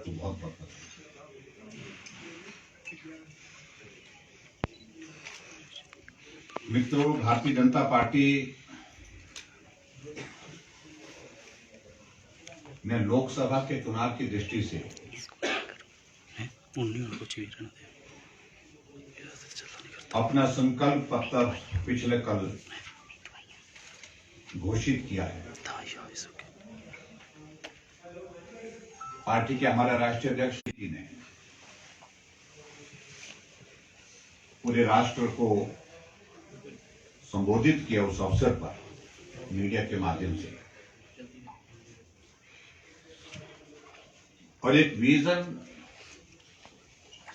आपको बहुत बहुत बधाई। मित्रों, भारतीय जनता पार्टी ने लोकसभा के चुनाव की दृष्टि से अपना संकल्प पत्र पिछले कल घोषित किया है। पार्टी के हमारे राष्ट्रीय अध्यक्ष जी ने पूरे राष्ट्र को संबोधित किया उस अवसर पर मीडिया के माध्यम से, और एक विजन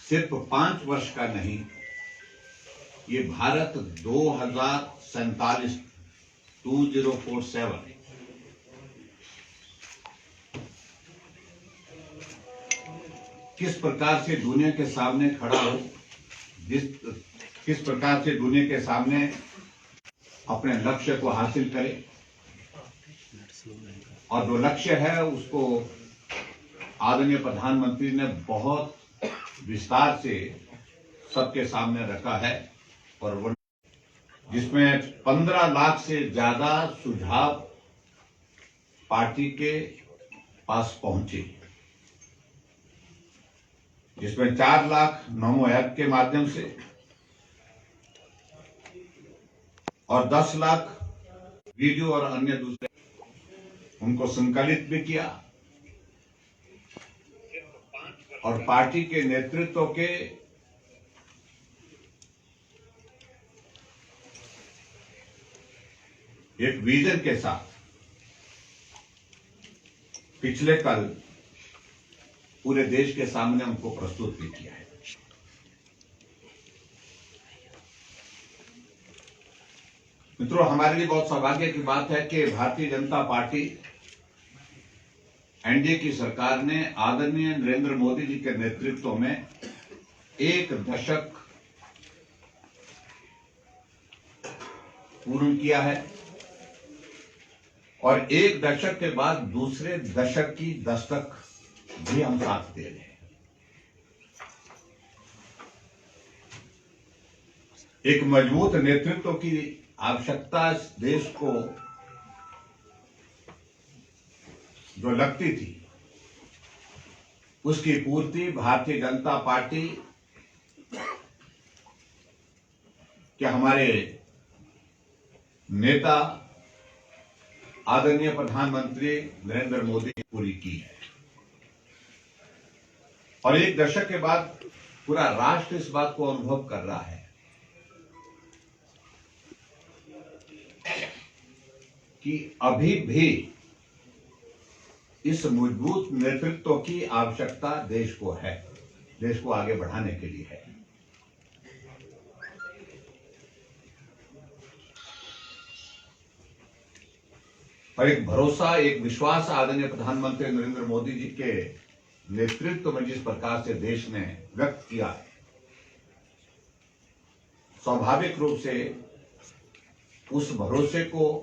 सिर्फ 5 वर्ष का नहीं, ये भारत 2047 किस प्रकार से दुनिया के सामने खड़ा हो, किस प्रकार से दुनिया के सामने अपने लक्ष्य को हासिल करे, और जो लक्ष्य है उसको आदरणीय प्रधानमंत्री ने बहुत विस्तार से सबके सामने रखा है, और जिसमें 15 लाख से ज्यादा सुझाव पार्टी के पास पहुंचे, जिसमें 4 लाख नमो ऐप के माध्यम से और 10 लाख वीडियो और अन्य दूसरे उनको संकलित भी किया, और पार्टी के नेतृत्व के एक विजन के साथ पिछले कल पूरे देश के सामने उनको प्रस्तुत भी किया है। मित्रों, हमारे लिए बहुत सौभाग्य की बात है कि भारतीय जनता पार्टी एनडीए की सरकार ने आदरणीय नरेंद्र मोदी जी के नेतृत्व में 1 दशक पूर्ण किया है, और 1 दशक के बाद दूसरे दशक की दस्तक भी हम साथ दे रहे हैं। एक मजबूत नेतृत्व की आवश्यकता इस देश को जो लगती थी, उसकी पूर्ति भारतीय जनता पार्टी के हमारे नेता आदरणीय प्रधानमंत्री नरेंद्र मोदी ने पूरी की है, और 1 दशक के बाद पूरा राष्ट्र इस बात को अनुभव कर रहा है कि अभी भी इस मजबूत नेतृत्व की आवश्यकता देश को है, देश को आगे बढ़ाने के लिए है। और एक भरोसा, एक विश्वास आदरणीय प्रधानमंत्री नरेंद्र मोदी जी के नेतृत्व में जिस प्रकार से देश ने व्यक्त किया है, स्वाभाविक रूप से उस भरोसे को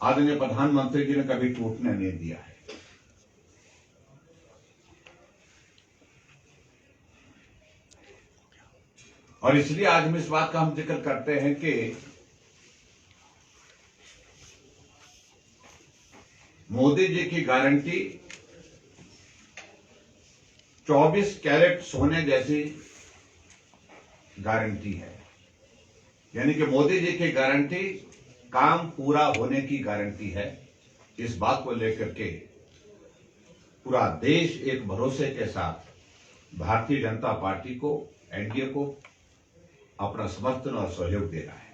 आदरणीय प्रधानमंत्री जी ने कभी टूटने नहीं दिया है। और इसलिए आज हम इस बात का हम जिक्र करते हैं कि मोदी जी की गारंटी 24 कैरेट सोने जैसी गारंटी है, यानी कि मोदी जी की गारंटी काम पूरा होने की गारंटी है। इस बात को लेकर के पूरा देश एक भरोसे के साथ भारतीय जनता पार्टी को, एनडीए को अपना समर्थन और सहयोग दे रहा है।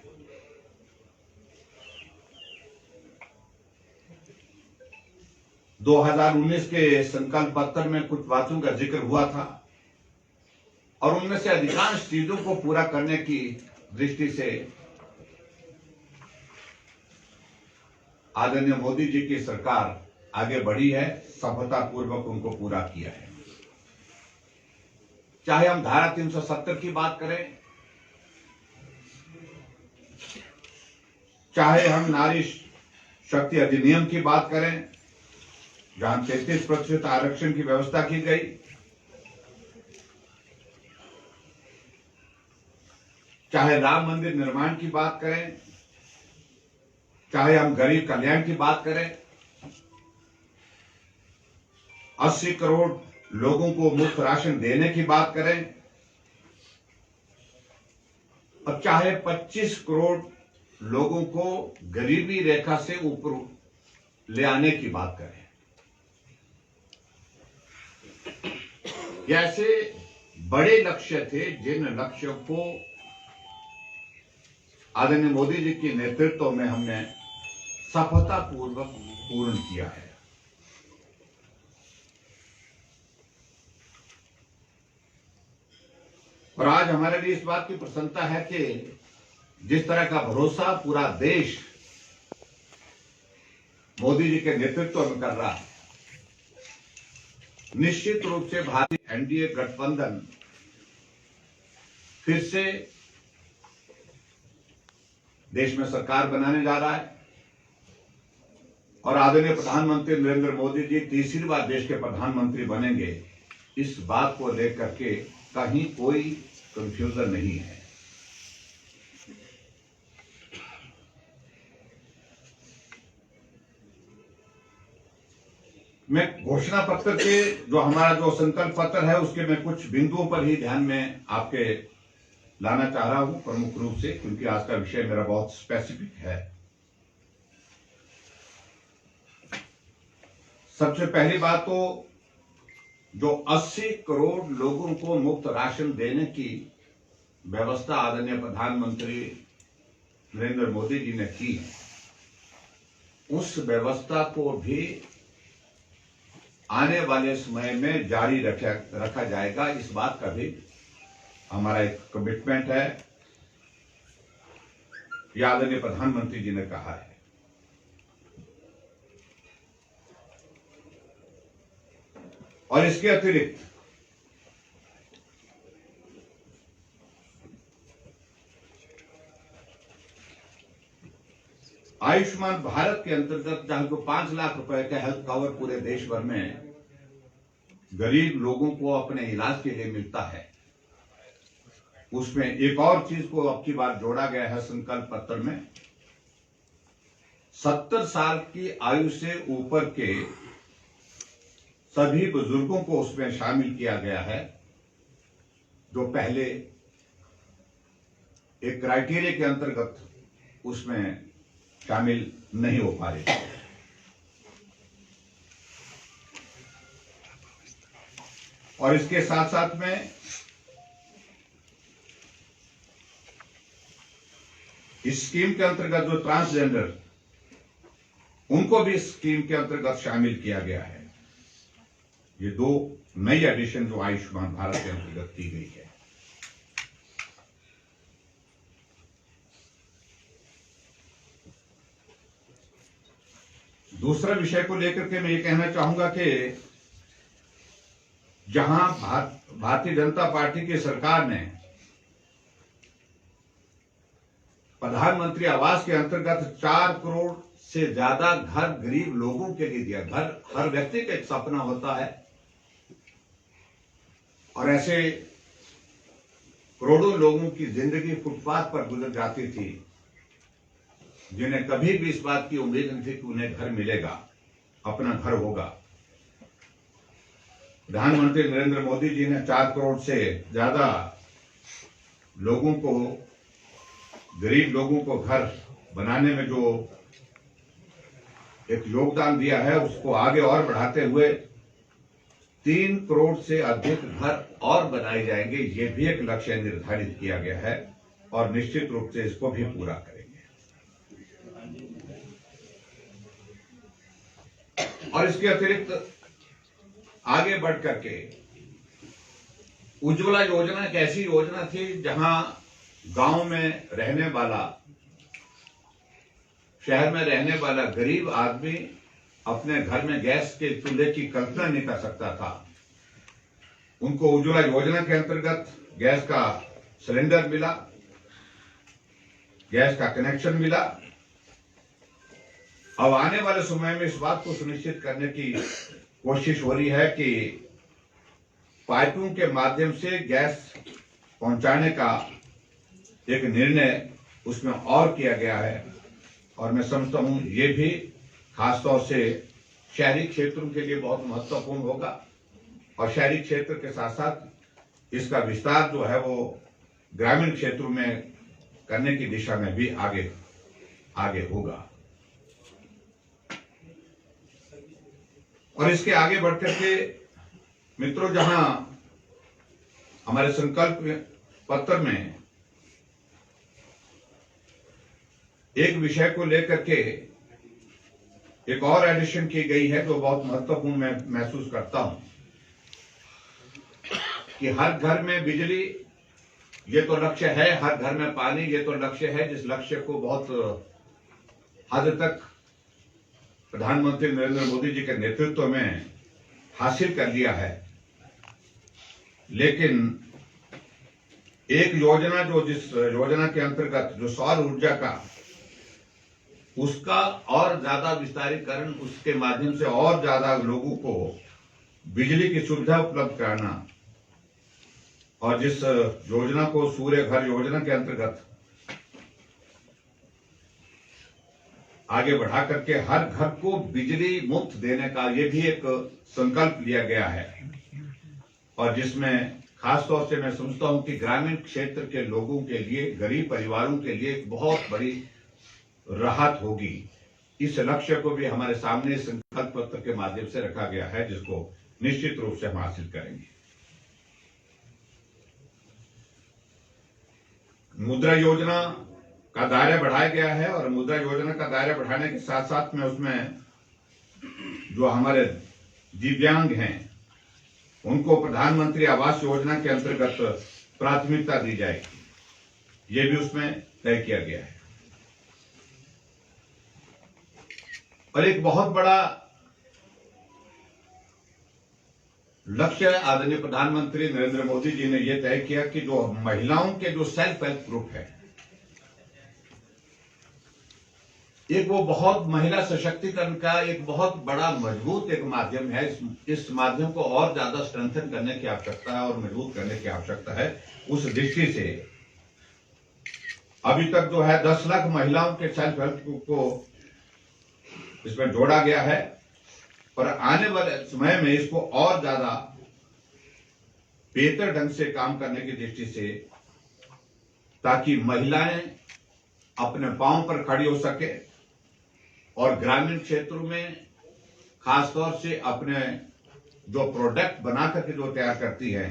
- 2019 के संकल्प पत्र में कुछ बातों का जिक्र हुआ था, और उनमें से अधिकांश चीजों को पूरा करने की दृष्टि से आदरणीय मोदी जी की सरकार आगे बढ़ी है, सफलतापूर्वक उनको पूरा किया है। चाहे हम धारा 370 की बात करें, चाहे हम नारी शक्ति अधिनियम की बात करें, जहां 33% आरक्षण की व्यवस्था की गई, चाहे राम मंदिर निर्माण की बात करें, चाहे हम गरीब कल्याण की बात करें, 80 करोड़ लोगों को मुफ्त राशन देने की बात करें, और चाहे 25 करोड़ लोगों को गरीबी रेखा से ऊपर ले आने की बात करें। ये ऐसे बड़े लक्ष्य थे जिन लक्ष्यों को आदरणीय मोदी जी के नेतृत्व में हमने सफलतापूर्वक पूर्ण किया है। और आज हमारे लिए इस बात की प्रसन्नता है कि जिस तरह का भरोसा पूरा देश मोदी जी के नेतृत्व में कर रहा है, निश्चित रूप से भारतीय एनडीए गठबंधन फिर से देश में सरकार बनाने जा रहा है और आदरणीय प्रधानमंत्री नरेंद्र मोदी जी तीसरी बार देश के प्रधानमंत्री बनेंगे, इस बात को लेकर के कहीं कोई कंफ्यूजन नहीं है। मैं घोषणा पत्र के जो हमारा जो संकल्प पत्र है उसके मैं कुछ बिंदुओं पर ही ध्यान में आपके लाना चाह रहा हूं, प्रमुख रूप से, क्योंकि आज का विषय मेरा बहुत स्पेसिफिक है। सबसे पहली बात तो जो 80 करोड़ लोगों को मुफ्त राशन देने की व्यवस्था आदरणीय प्रधानमंत्री नरेंद्र मोदी जी ने की, उस व्यवस्था को भी आने वाले समय में जारी रखा जाएगा। इस बात का भी हमारा एक कमिटमेंट है, यह आदरणीय प्रधानमंत्री जी ने कहा है। और इसके अतिरिक्त आयुष्मान भारत के अंतर्गत जहां को 5 लाख रुपए का हेल्थ कवर पूरे देश भर में गरीब लोगों को अपने इलाज के लिए मिलता है, उसमें एक और चीज को अब की बार जोड़ा गया है संकल्प पत्र में। 70 साल की आयु से ऊपर के सभी बुजुर्गों को उसमें शामिल किया गया है, जो पहले एक क्राइटेरिया के अंतर्गत उसमें शामिल नहीं हो पा रहे थे। और इसके साथ साथ में इस स्कीम के अंतर्गत जो ट्रांसजेंडर, उनको भी इस स्कीम के अंतर्गत शामिल किया गया है। ये 2 नई एडिशन जो आयुष्मान भारत के अंतर्गत की गई है। दूसरा विषय को लेकर के मैं ये कहना चाहूंगा कि जहां भारतीय जनता पार्टी की सरकार ने प्रधानमंत्री आवास के अंतर्गत 4 करोड़ से ज्यादा घर गरीब लोगों के लिए दिया। घर हर व्यक्ति का एक सपना होता है, और ऐसे करोड़ों लोगों की जिंदगी फुटपाथ पर गुजर जाती थी, जिन्हें कभी भी इस बात की उम्मीद नहीं थी कि उन्हें घर मिलेगा, अपना घर होगा। प्रधानमंत्री नरेंद्र मोदी जी ने 4 करोड़ से ज्यादा लोगों को, गरीब लोगों को घर बनाने में जो एक योगदान दिया है, उसको आगे और बढ़ाते हुए 3 करोड़ से अधिक घर और बनाए जाएंगे। ये भी एक लक्ष्य निर्धारित किया गया है और निश्चित रूप से इसको भी पूरा करेंगे। और इसके अतिरिक्त आगे बढ़ करके उज्ज्वला योजना एक ऐसी योजना थी जहां गांव में रहने वाला, शहर में रहने वाला गरीब आदमी अपने घर में गैस के चूल्हे की कल्पना नहीं कर सकता था। उनको उज्ज्वला योजना के अंतर्गत गैस का सिलेंडर मिला, गैस का कनेक्शन मिला, अब आने वाले समय में इस बात को सुनिश्चित करने की कोशिश हो रही है कि पाइपों के माध्यम से गैस पहुंचाने का एक निर्णय उसमें और किया गया है। और मैं समझता हूं ये भी खासतौर से शहरी क्षेत्रों के लिए बहुत महत्वपूर्ण होगा और शहरी क्षेत्र के साथ साथ इसका विस्तार जो है वो ग्रामीण क्षेत्रों में करने की दिशा में भी आगे होगा। और इसके आगे बढ़कर के मित्रों, जहां हमारे संकल्प पत्र में एक विषय को लेकर के एक और एडिशन की गई है जो बहुत महत्वपूर्ण मैं महसूस करता हूं कि हर घर में बिजली ये तो लक्ष्य है, हर घर में पानी ये तो लक्ष्य है, जिस लक्ष्य को बहुत हद तक प्रधानमंत्री नरेंद्र मोदी जी के नेतृत्व में हासिल कर लिया है। लेकिन एक योजना जिस योजना के अंतर्गत जो सौर ऊर्जा का उसका और ज्यादा विस्तारीकरण, उसके माध्यम से और ज्यादा लोगों को बिजली की सुविधा उपलब्ध कराना और जिस योजना को सूर्य घर योजना के अंतर्गत आगे बढ़ा करके हर घर को बिजली मुफ्त देने का ये भी एक संकल्प लिया गया है। और जिसमें खासतौर से मैं समझता हूं कि ग्रामीण क्षेत्र के लोगों के लिए, गरीब परिवारों के लिए एक बहुत बड़ी राहत होगी। इस लक्ष्य को भी हमारे सामने संकल्प पत्र के माध्यम से रखा गया है, जिसको निश्चित रूप से हम हासिल करेंगे। मुद्रा योजना का दायरा बढ़ाया गया है और मुद्रा योजना का दायरा बढ़ाने के साथ साथ में उसमें जो हमारे दिव्यांग हैं उनको प्रधानमंत्री आवास योजना के अंतर्गत प्राथमिकता दी जाएगी, ये भी उसमें तय किया गया है। और एक बहुत बड़ा लक्ष्य आदरणीय प्रधानमंत्री नरेंद्र मोदी जी ने यह तय किया कि जो महिलाओं के जो सेल्फ हेल्प ग्रुप है, एक वो बहुत महिला सशक्तिकरण का एक बहुत बड़ा मजबूत एक माध्यम है। इस माध्यम को और ज्यादा स्ट्रेंथन करने की आवश्यकता है और मजबूत करने की आवश्यकता है। उस दृष्टि से अभी तक जो है 10 लाख महिलाओं के सेल्फ हेल्प ग्रुप को इसमें जोड़ा गया है और आने वाले समय में इसको और ज्यादा बेहतर ढंग से काम करने की दृष्टि से, ताकि महिलाएं अपने पांव पर खड़ी हो सके और ग्रामीण क्षेत्रों में खासतौर से अपने जो प्रोडक्ट बना करके जो तैयार करती हैं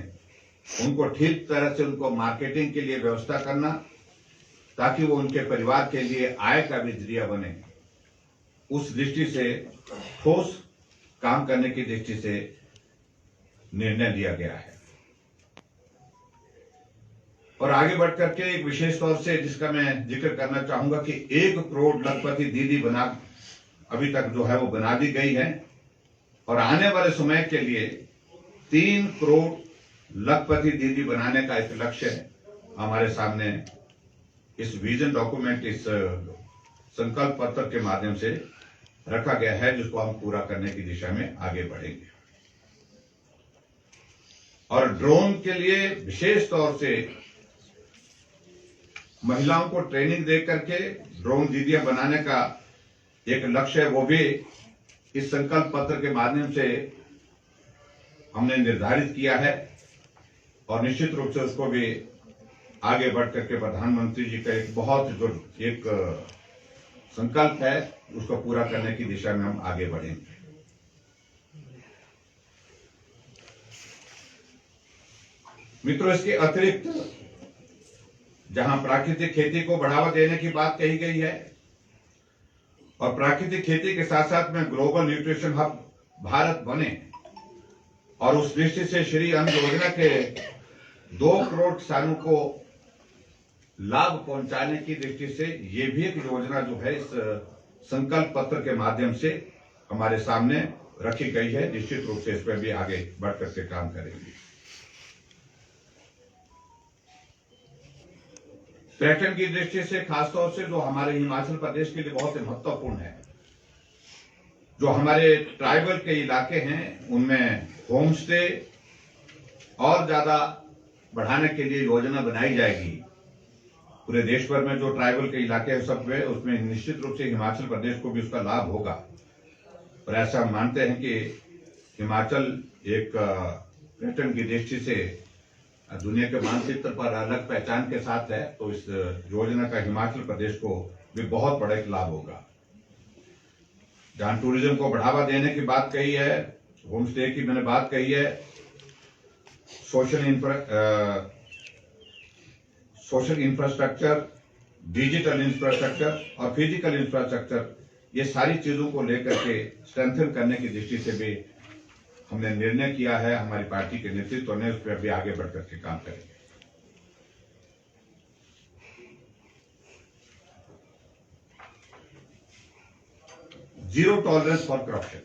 उनको ठीक तरह से उनको मार्केटिंग के लिए व्यवस्था करना, ताकि वो उनके परिवार के लिए आय का भी जरिया बने। उस दृष्टि से ठोस काम करने की दृष्टि से निर्णय लिया गया है। और आगे बढ़कर के एक विशेष तौर से जिसका मैं जिक्र करना चाहूंगा कि 1 करोड़ लखपति दीदी अभी तक जो है वो बना दी गई है और आने वाले समय के लिए 3 करोड़ लखपति दीदी बनाने का एक लक्ष्य है हमारे सामने इस विजन डॉक्यूमेंट, इस संकल्प पत्र के माध्यम से रखा गया है, जिसको हम पूरा करने की दिशा में आगे बढ़ेंगे। और ड्रोन के लिए विशेष तौर से महिलाओं को ट्रेनिंग दे करके ड्रोन दीदियां बनाने का एक लक्ष्य है, वो भी इस संकल्प पत्र के माध्यम से हमने निर्धारित किया है और निश्चित रूप से उसको भी आगे बढ़ करके प्रधानमंत्री जी का एक बहुत जो एक संकल्प है उसको पूरा करने की दिशा में हम आगे बढ़ेंगे। मित्रों, इसके अतिरिक्त जहां प्राकृतिक खेती को बढ़ावा देने की बात कही गई है और प्राकृतिक खेती के साथ साथ में ग्लोबल न्यूट्रिशन हब भारत बने और उस दृष्टि से श्री अन्न योजना के 2 करोड़ किसानों को लाभ पहुंचाने की दृष्टि से ये भी एक योजना जो है इस संकल्प पत्र के माध्यम से हमारे सामने रखी गई है। निश्चित रूप से इस पर भी आगे बढ़कर के काम करेंगे। पर्यटन की दृष्टि से खासतौर से जो हमारे हिमाचल प्रदेश के लिए बहुत ही महत्वपूर्ण है, जो हमारे ट्राइबल के इलाके हैं उनमें होम स्टे और ज्यादा बढ़ाने के लिए योजना बनाई जाएगी। पूरे देश भर में जो ट्राइबल के इलाके हैं सब में, उसमें निश्चित रूप से हिमाचल प्रदेश को भी उसका लाभ होगा। और ऐसा हम मानते हैं कि हिमाचल एक पर्यटन की दृष्टि से दुनिया के मानचित्र पर अलग पहचान के साथ है, तो इस योजना का हिमाचल प्रदेश को भी बहुत बड़ा एक लाभ होगा। जहां टूरिज्म को बढ़ावा देने की बात कही है, होम स्टे की मैंने बात कही है, सोशल इंफ्रास्ट्रक्चर, डिजिटल इंफ्रास्ट्रक्चर और फिजिकल इंफ्रास्ट्रक्चर, ये सारी चीजों को लेकर के स्ट्रेंथन करने की दृष्टि से भी हमने निर्णय किया है। हमारी पार्टी के नेतृत्व ने उस पर भी आगे बढ़कर के काम करेंगे। जीरो टॉलरेंस फॉर करप्शन,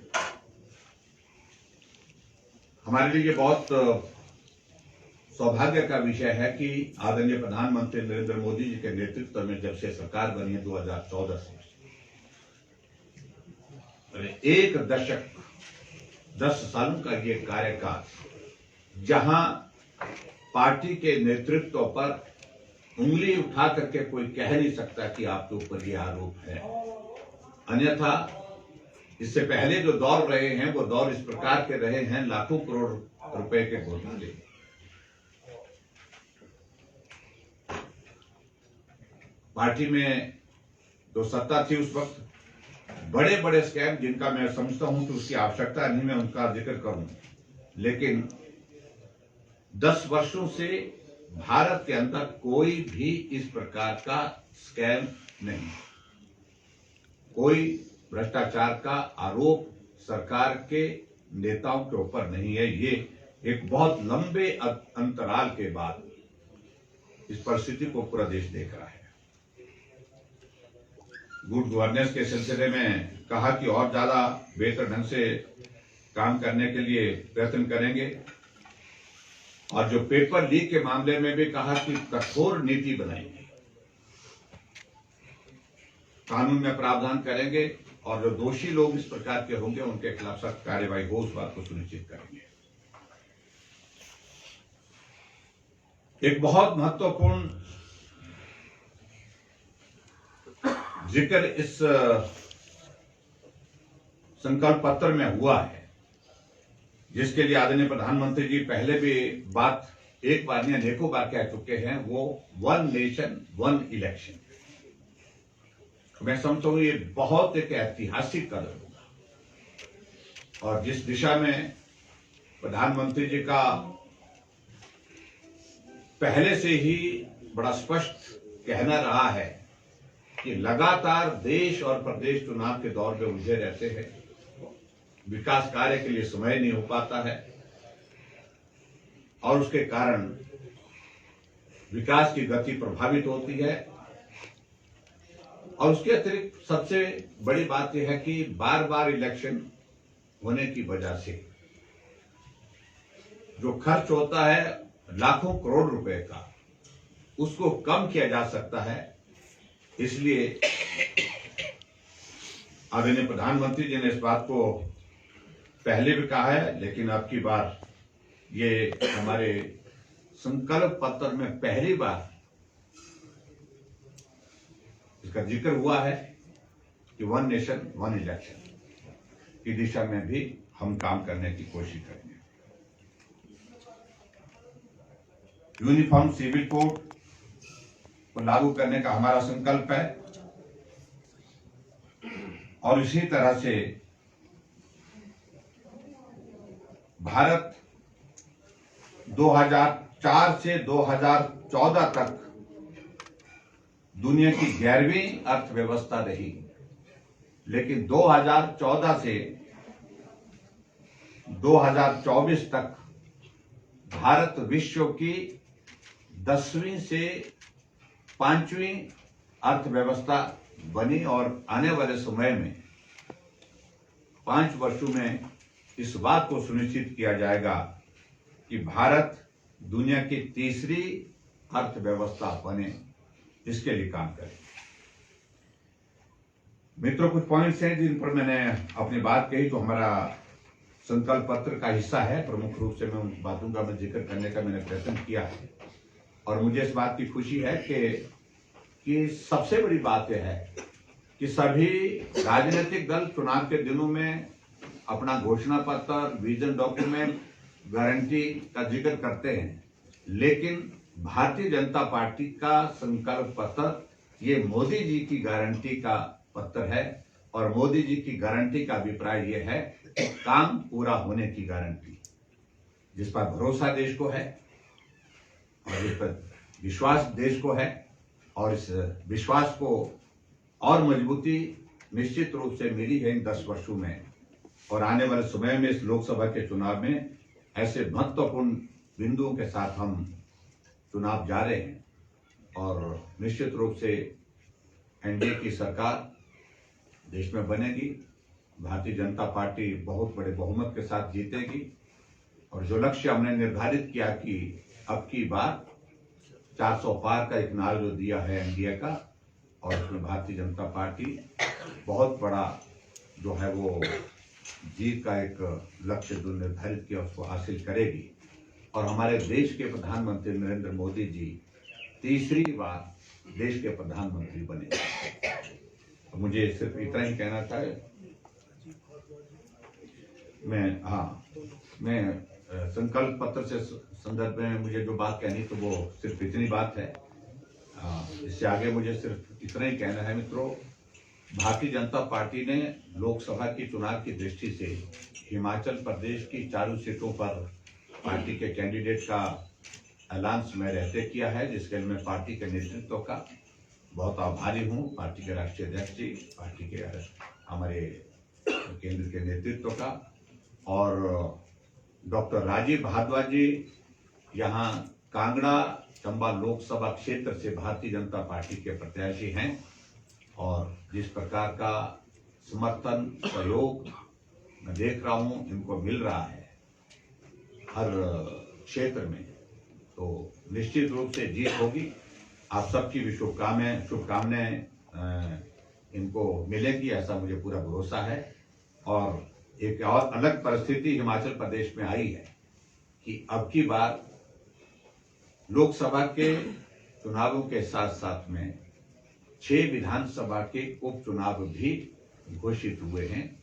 हमारे लिए ये बहुत सौभाग्य का विषय है कि आदरणीय प्रधानमंत्री नरेंद्र मोदी जी के नेतृत्व में जब से सरकार बनी है 2014 से, एक दशक 10 सालों का ये कार्यकाल, जहां पार्टी के नेतृत्व पर उंगली उठा करके कोई कह नहीं सकता कि आपके ऊपर ये आरोप है। अन्यथा इससे पहले जो दौर रहे हैं वो दौर इस प्रकार के रहे हैं, लाखों करोड़ रुपए के घोटाले। पार्टी में जो सत्ता थी उस वक्त बड़े बड़े स्कैम, जिनका मैं समझता हूं कि उसकी आवश्यकता नहीं मैं उनका जिक्र करूं, लेकिन 10 वर्षों से भारत के अंदर कोई भी इस प्रकार का स्कैम नहीं, कोई भ्रष्टाचार का आरोप सरकार के नेताओं के ऊपर नहीं है। ये एक बहुत लंबे अंतराल के बाद इस परिस्थिति को पूरा देश देख रहा है। गुड गवर्नेंस के सिलसिले में कहा कि और ज्यादा बेहतर ढंग से काम करने के लिए प्रयत्न करेंगे, और जो पेपर लीक के मामले में भी कहा कि कठोर नीति बनाएंगे, कानून में प्रावधान करेंगे और जो दोषी लोग इस प्रकार के होंगे उनके खिलाफ सख्त कार्यवाही हो, उस बात को सुनिश्चित करेंगे। एक बहुत महत्वपूर्ण जिक्र इस संकल्प पत्र में हुआ है, जिसके लिए आदरणीय प्रधानमंत्री जी पहले भी बात एक बार या अनेकों बार कह चुके हैं, वो 1 नेशन 1 इलेक्शन। मैं समझता हूं ये बहुत एक ऐतिहासिक कदम होगा, और जिस दिशा में प्रधानमंत्री जी का पहले से ही बड़ा स्पष्ट कहना रहा है कि लगातार देश और प्रदेश चुनाव के दौर में उलझे रहते हैं, विकास कार्य के लिए समय नहीं हो पाता है, और उसके कारण विकास की गति प्रभावित होती है। और उसके अतिरिक्त सबसे बड़ी बात यह है कि बार बार इलेक्शन होने की वजह से जो खर्च होता है लाखों करोड़ रुपए का, उसको कम किया जा सकता है। इसलिए आदरणीय प्रधानमंत्री जी ने इस बात को पहले भी कहा है, लेकिन अब की बार ये हमारे संकल्प पत्र में पहली बार इसका जिक्र हुआ है कि 1 नेशन 1 इलेक्शन की दिशा में भी हम काम करने की कोशिश करेंगे। यूनिफॉर्म सिविल कोड को लागू करने का हमारा संकल्प है, और इसी तरह से भारत 2004 से 2014 तक दुनिया की 11वीं अर्थव्यवस्था रही, लेकिन 2014 से 2024 तक भारत विश्व की 10वीं से 5वीं अर्थव्यवस्था बनी, और आने वाले समय में 5 वर्षों में इस बात को सुनिश्चित किया जाएगा कि भारत दुनिया की 3री अर्थव्यवस्था बने, इसके लिए काम करें। मित्रों, कुछ पॉइंट्स हैं जिन पर मैंने अपनी बात कही, तो हमारा संकल्प पत्र का हिस्सा है। प्रमुख रूप से मैं उन बातों का मैं जिक्र करने का मैंने प्रयत्न किया है। और मुझे इस बात की खुशी है कि सबसे बड़ी बात यह है कि सभी राजनीतिक दल चुनाव के दिनों में अपना घोषणा पत्र, विजन डॉक्यूमेंट, गारंटी का जिक्र करते हैं, लेकिन भारतीय जनता पार्टी का संकल्प पत्र ये मोदी जी की गारंटी का पत्र है। और मोदी जी की गारंटी का अभिप्राय यह है कि काम पूरा होने की गारंटी, जिस पर भरोसा देश को है और जिस पर विश्वास देश को है। और इस विश्वास को और मजबूती निश्चित रूप से मिली है इन 10 वर्षों में। और आने वाले समय में इस लोकसभा के चुनाव में ऐसे महत्वपूर्ण बिंदुओं के साथ हम चुनाव जा रहे हैं। और निश्चित रूप से एनडीए की सरकार देश में बनेगी, भारतीय जनता पार्टी बहुत बड़े बहुमत के साथ जीतेगी। और जो लक्ष्य हमने निर्धारित किया कि अब की बार 400 पार का एक नारा जो दिया है एनडीए का, और उसमें भारतीय जनता पार्टी बहुत बड़ा जो है वो जीत का एक लक्ष्य जो निर्धारित किया उसको हासिल करेगी। और हमारे देश के प्रधानमंत्री नरेंद्र मोदी जी तीसरी बार देश के प्रधानमंत्री बने। तो मुझे सिर्फ इतना ही कहना था। मैं संकल्प पत्र से संदर्भ में मुझे जो बात कहनी तो वो सिर्फ इतनी बात है। इससे आगे मुझे सिर्फ इतना ही कहना है मित्रों, भारतीय जनता पार्टी ने लोकसभा की चुनाव की दृष्टि से हिमाचल प्रदेश की 4 सीटों पर पार्टी के कैंडिडेट का ऐलान समय रहते किया है, जिसके लिए मैं पार्टी के नेतृत्व का बहुत आभारी हूँ। पार्टी के राष्ट्रीय अध्यक्ष जी, पार्टी के हमारे केंद्र के नेतृत्व का, और डॉक्टर राजीव भारद्वाज जी यहाँ कांगड़ा चंबा लोकसभा क्षेत्र से भारतीय जनता पार्टी के प्रत्याशी हैं। और जिस प्रकार का समर्थन, सहयोग मैं देख रहा हूँ इनको मिल रहा है हर क्षेत्र में, तो निश्चित रूप से जीत होगी। आप सबकी भी शुभकामनाएं इनको मिलेगी, ऐसा मुझे पूरा भरोसा है। और एक और अलग परिस्थिति हिमाचल प्रदेश में आई है कि अब की बार लोकसभा के चुनावों के साथ साथ में 6 विधानसभा के उपचुनाव भी घोषित हुए हैं।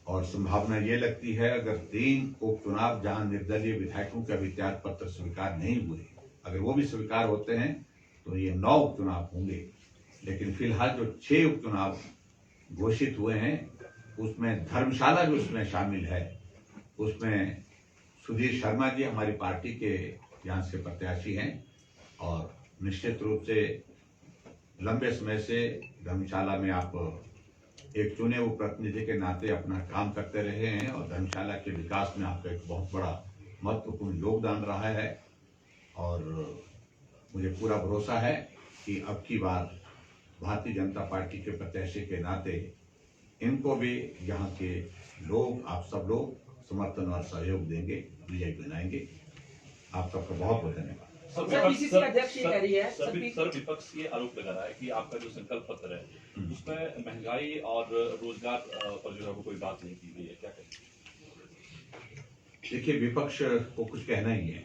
और संभावना ये लगती है अगर 3 उपचुनाव जहां निर्दलीय विधायकों के अभी त्याग पत्र स्वीकार नहीं हुए, अगर वो भी स्वीकार होते हैं तो ये 9 उपचुनाव होंगे। लेकिन फिलहाल जो 6 उपचुनाव घोषित हुए हैं उसमें धर्मशाला जो उसमें शामिल है, उसमें सुधीर शर्मा जी हमारी पार्टी के यहाँ से प्रत्याशी हैं। और निश्चित रूप से लंबे समय से धर्मशाला में आप एक चुने हुए प्रतिनिधि के नाते अपना काम करते रहे हैं और धर्मशाला के विकास में आपका एक बहुत बड़ा महत्वपूर्ण योगदान रहा है। और मुझे पूरा भरोसा है कि अब की बार भारतीय जनता पार्टी के प्रत्याशी के नाते इनको भी यहाँ के लोग, आप सब लोग समर्थन और सहयोग देंगे, विजयी बनाएंगे। आप सबका बहुत बहुत धन्यवाद। सर विपक्ष ये आरोप लगा रहा है कि आपका जो संकल्प पत्र है उसमें महंगाई और रोजगार पर जो है वो कोई बात नहीं की गई है, क्या कहें? देखिए, विपक्ष को कुछ कहना ही है,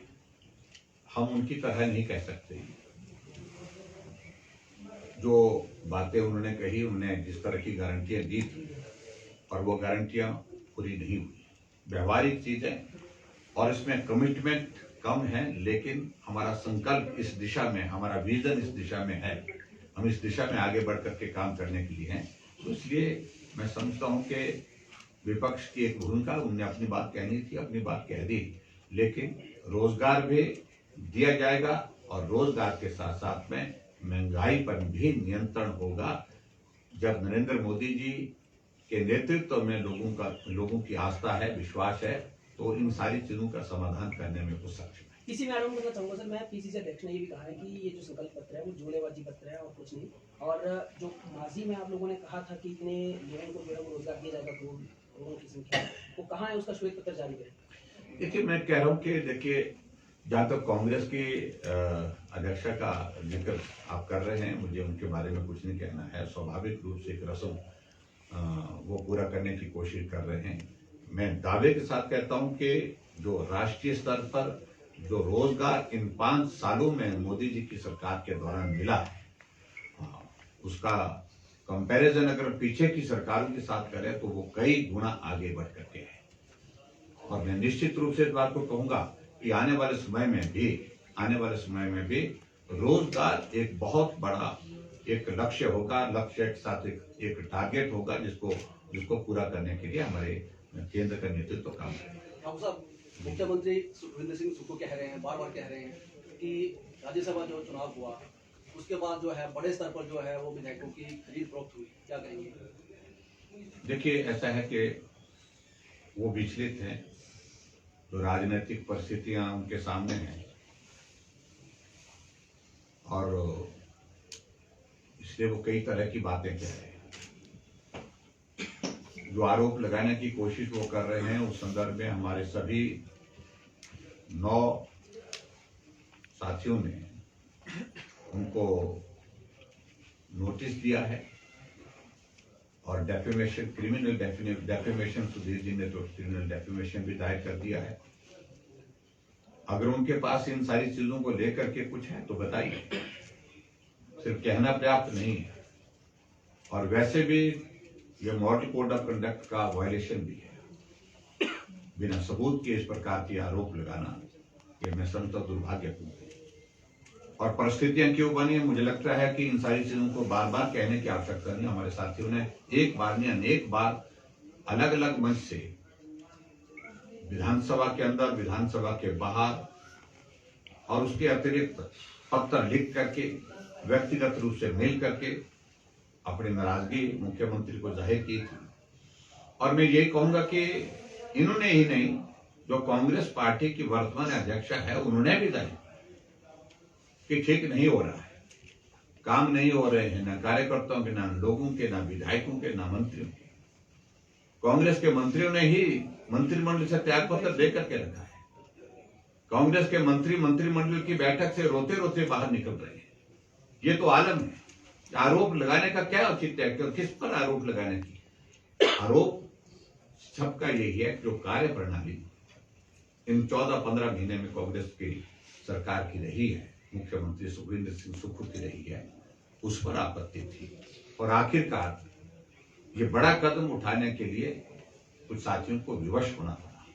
हम उनकी तरह नहीं कह सकते। जो बातें उन्होंने कही, उन्होंने जिस तरह की गारंटियां दी थी और वो गारंटियां पूरी नहीं हुई, व्यवहारिक चीजें, और इसमें कमिटमेंट कम है। लेकिन हमारा संकल्प इस दिशा में, हमारा विजन इस दिशा में है, हम इस दिशा में आगे बढ़ करके काम करने के लिए हैं। तो इसलिए मैं समझता हूं कि विपक्ष की एक भूमिका, उनने अपनी बात कहनी थी, अपनी बात कह दी, लेकिन रोजगार भी दिया जाएगा और रोजगार के साथ साथ में महंगाई पर भी नियंत्रण होगा। जब नरेंद्र मोदी जी के नेतृत्व में लोगों की आस्था है, विश्वास है, तो इन सारी चीजों का समाधान करने में कुछ सक्षम है। इसी में ऐड ऑन करना चाहूंगा सर, मैं पीसीसी अध्यक्ष ने ये भी कहा है कि ये जो संकल्प पत्र है वो जोड़ेबाजी पत्र है और कुछ नहीं। और जो माजी में आप लोगों ने कहा था कि इतने लोगों को जो है वो रोजगार दिया जाएगा, करोड़ों की संख्या, वो कहाँ है, उसका श्वेत पत्र जारी करें। देखिए, मैं कह रहा हूँ कि देखिए, जहाँ तक कांग्रेस की अध्यक्षा का जिक्र आप कर रहे हैं, मुझे उनके बारे में कुछ नहीं कहना है। स्वाभाविक रूप से एक रस्म वो पूरा करने की कोशिश कर रहे हैं। मैं दावे के साथ कहता हूं कि जो राष्ट्रीय स्तर पर जो रोजगार इन 5 सालों में मोदी जी की सरकार के दौरान मिला है, उसका कंपैरिजन अगर पीछे की सरकारों के साथ करें तो वो कई गुना आगे बढ़ करके है। और मैं निश्चित रूप से इस बात को कहूंगा कि आने वाले समय में भी रोजगार एक बहुत बड़ा एक लक्ष्य होगा, लक्ष्य के साथ एक टारगेट होगा जिसको पूरा करने के लिए हमारे केंद्र का नेतृत्व काम करेगा। ठाकुर साहब, मुख्यमंत्री सुखविंदर सिंह सुक्खू कह रहे हैं, बार बार कह रहे हैं कि राज्यसभा जो चुनाव हुआ उसके बाद जो है बड़े स्तर पर जो है वो विधायकों की खरीद फरोख्त हुई, क्या कहेंगे? देखिए, ऐसा है कि वो विचलित हैं, जो राजनीतिक परिस्थितियां उनके सामने हैं और इसलिए वो कई तरह की बातें कह रहे हैं। जो आरोप लगाने की कोशिश वो कर रहे हैं उस संदर्भ में हमारे सभी 9 साथियों ने उनको नोटिस दिया है और defamation, criminal defamation, Sudhir ji ने तो क्रिमिनल डेफेमेशन भी दायर कर दिया है। अगर उनके पास इन सारी चीजों को लेकर के कुछ है तो बताइए, सिर्फ कहना पर्याप्त नहीं है। और वैसे भी ये मॉडल कोड ऑफ कंडक्ट का वायलेशन भी है। बिना सबूत के इस प्रकार के आरोप लगाना ये मैं समझता दुर्भाग्यपूर्ण है। और परिस्थितियां क्यों बनी, मुझे लगता है कि इन सारी चीजों को बार बार कहने की आवश्यकता नहीं। हमारे साथियों ने एक बार नहीं अनेक बार अलग अलग मंच से विधानसभा के अंदर, विधानसभा के बाहर और उसके अतिरिक्त पत्र लिख करके, व्यक्तिगत रूप से मिल करके अपनी नाराजगी मुख्यमंत्री को जाहिर की थी। और मैं यही कहूंगा कि इन्होंने ही नहीं, जो कांग्रेस पार्टी की वर्तमान अध्यक्ष है उन्होंने भी जाहिर कि ठीक नहीं हो रहा है, काम नहीं हो रहे हैं, न कार्यकर्ताओं के, न लोगों के, न विधायकों के, न मंत्रियों के। कांग्रेस के मंत्रियों ने ही मंत्रिमंडल से त्यागपत्र दे करके रखा है। कांग्रेस के मंत्री मंत्रिमंडल की बैठक से रोते रोते बाहर निकल रहे हैं। ये तो आलम है। आरोप लगाने का क्या औचित्य है? किस पर आरोप लगाने की? आरोप सबका यही है जो कार्य प्रणाली इन 14-15 महीने में कांग्रेस की सरकार की रही है, मुख्यमंत्री सुखविंदर सिंह सुक्खू की रही है, उस पर आपत्ति थी। और आखिरकार ये बड़ा कदम उठाने के लिए कुछ साथियों को विवश होना पड़ा,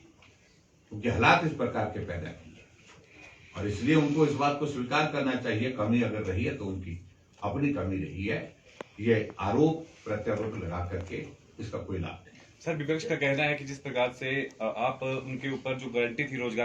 क्योंकि हालात इस प्रकार के पैदा किए। और इसलिए उनको इस बात को स्वीकार करना चाहिए, कमी अगर रही है तो उनकी अपनी कमी रही है। ये आरोप प्रत्यारोप लगा करके इसका कोई लाभ नहीं। सर, विपक्ष का कहना है कि जिस प्रकार से आप उनके ऊपर जो गारंटी थी रोजगार